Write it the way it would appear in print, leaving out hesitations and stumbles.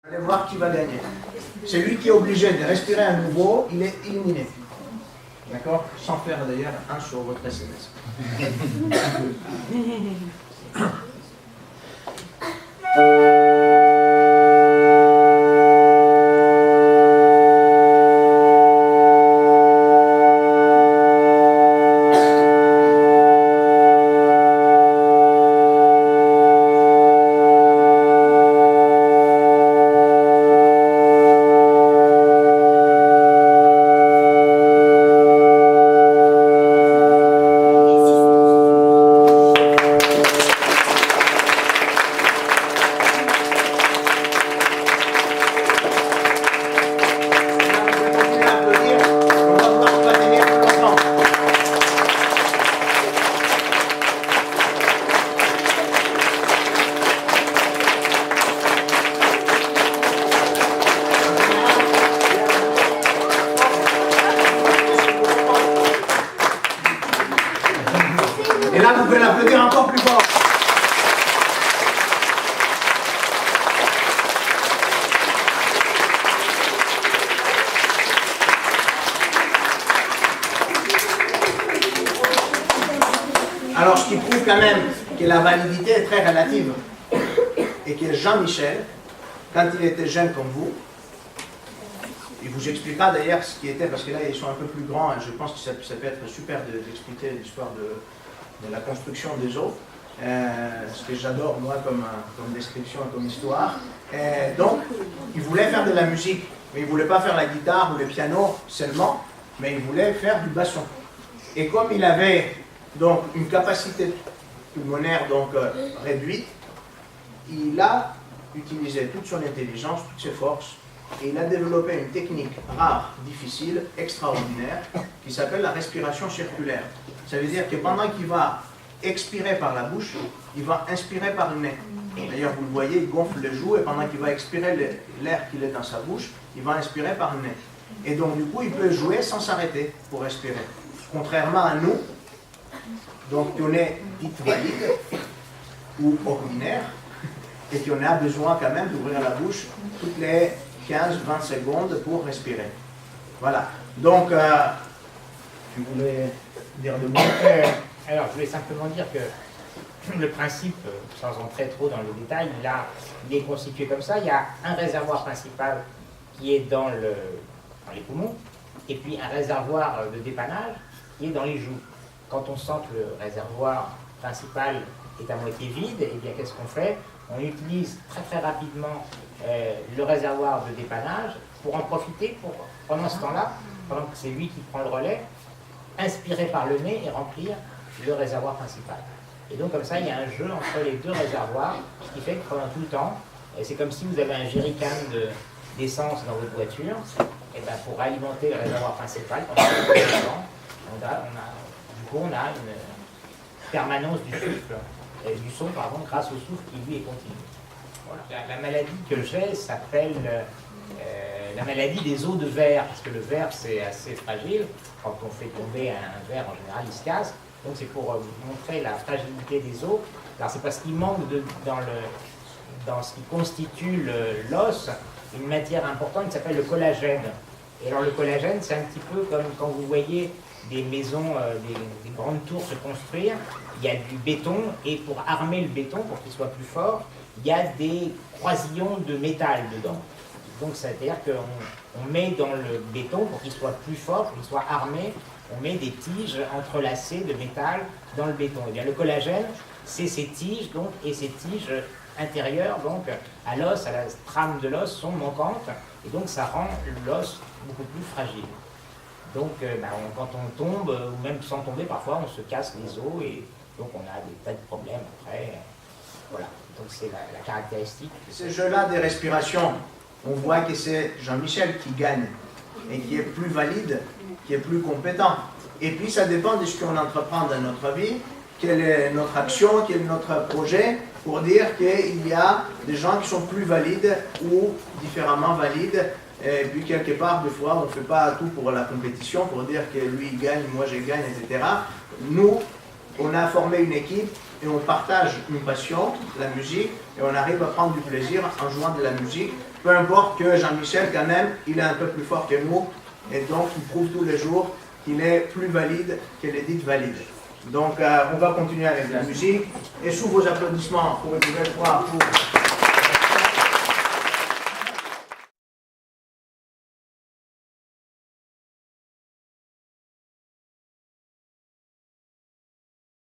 Allez voir qui va gagner. Celui qui est obligé de respirer à nouveau, il est éliminé. D'accord? Sans faire d'ailleurs un sur votre SMS. Et là, vous pouvez l'applaudir encore plus fort. Alors, ce qui prouve quand même que la validité est très relative et que Jean-Michel, quand il était jeune comme vous, il vous expliquera d'ailleurs ce qui était, parce que là, ils sont un peu plus grands, et je pense que ça peut être super d'expliquer l'histoire de la construction des eaux, ce que j'adore moi comme description et comme histoire. Donc, il voulait faire de la musique, mais il ne voulait pas faire la guitare ou le piano seulement, mais il voulait faire du basson. Et comme il avait donc une capacité pulmonaire donc, réduite, il a utilisé toute son intelligence, toutes ses forces, et il a développé une technique rare, difficile, extraordinaire, qui s'appelle la respiration circulaire. Ça veut dire que pendant qu'il va expirer par la bouche, il va inspirer par le nez. D'ailleurs, vous le voyez, il gonfle les joues, et pendant qu'il va expirer l'air qu'il est dans sa bouche, il va inspirer par le nez. Et donc, du coup, il peut jouer sans s'arrêter pour respirer. Contrairement à nous, donc on est dite valide ou ordinaire, et qu'on a besoin quand même d'ouvrir la bouche toutes les 15-20 secondes pour respirer. Voilà. Donc, tu voulais dire de moi? Alors, je voulais simplement dire que le principe, sans entrer trop dans le détail, il est constitué comme ça. Il y a un réservoir principal qui est dans les poumons, et puis un réservoir de dépannage qui est dans les joues. Quand on sent que le réservoir principal est à moitié vide, eh bien, qu'est-ce qu'on fait? On utilise très très rapidement le réservoir de dépannage pour en profiter, pour, pendant ce temps-là, pendant que c'est lui qui prend le relais, inspirer par le nez et remplir le réservoir principal. Et donc comme ça, il y a un jeu entre les deux réservoirs, ce qui fait que pendant tout le temps, c'est comme si vous avez un jerrycan d'essence dans votre voiture, et ben pour alimenter le réservoir principal, pendant tout le temps, on a une permanence du souffle, du son, grâce au souffle qui lui est continu. Voilà. La maladie que j'ai s'appelle la maladie des os de verre, parce que le verre c'est assez fragile. Quand on fait tomber un verre, en général, il se casse. Donc c'est pour montrer la fragilité des os. Alors c'est parce qu'il manque dans ce qui constitue l'os une matière importante qui s'appelle le collagène. Et alors le collagène, c'est un petit peu comme quand vous voyez des maisons, des grandes tours se construire, il y a du béton, et pour armer le béton, pour qu'il soit plus fort, il y a des croisillons de métal dedans. Donc c'est-à-dire qu'on met dans le béton, pour qu'il soit plus fort, pour qu'il soit armé, on met des tiges entrelacées de métal dans le béton. Et bien le collagène, c'est ces tiges, donc, et ces tiges intérieures, donc à l'os, à la trame de l'os, sont manquantes, et donc ça rend l'os beaucoup plus fragile. Donc quand on tombe, ou même sans tomber, parfois on se casse les os, et donc on a des tas de problèmes après. Voilà, donc c'est la caractéristique. Ces jeux-là des respirations, on voit que c'est Jean-Michel qui gagne, et qui est plus valide, qui est plus compétent. Et puis ça dépend de ce qu'on entreprend dans notre vie, quelle est notre action, quel est notre projet, pour dire qu'il y a des gens qui sont plus valides ou différemment valides. Et puis quelque part, des fois, on ne fait pas tout pour la compétition, pour dire que lui il gagne, moi je gagne, etc. Nous, on a formé une équipe et on partage une passion, la musique, et on arrive à prendre du plaisir en jouant de la musique peu importe que Jean-Michel, quand même, il est un peu plus fort que nous, et donc il prouve tous les jours qu'il est plus valide que les dites valides. Donc, on va continuer avec la musique, et sous vos applaudissements, pour une nouvelle fois, pour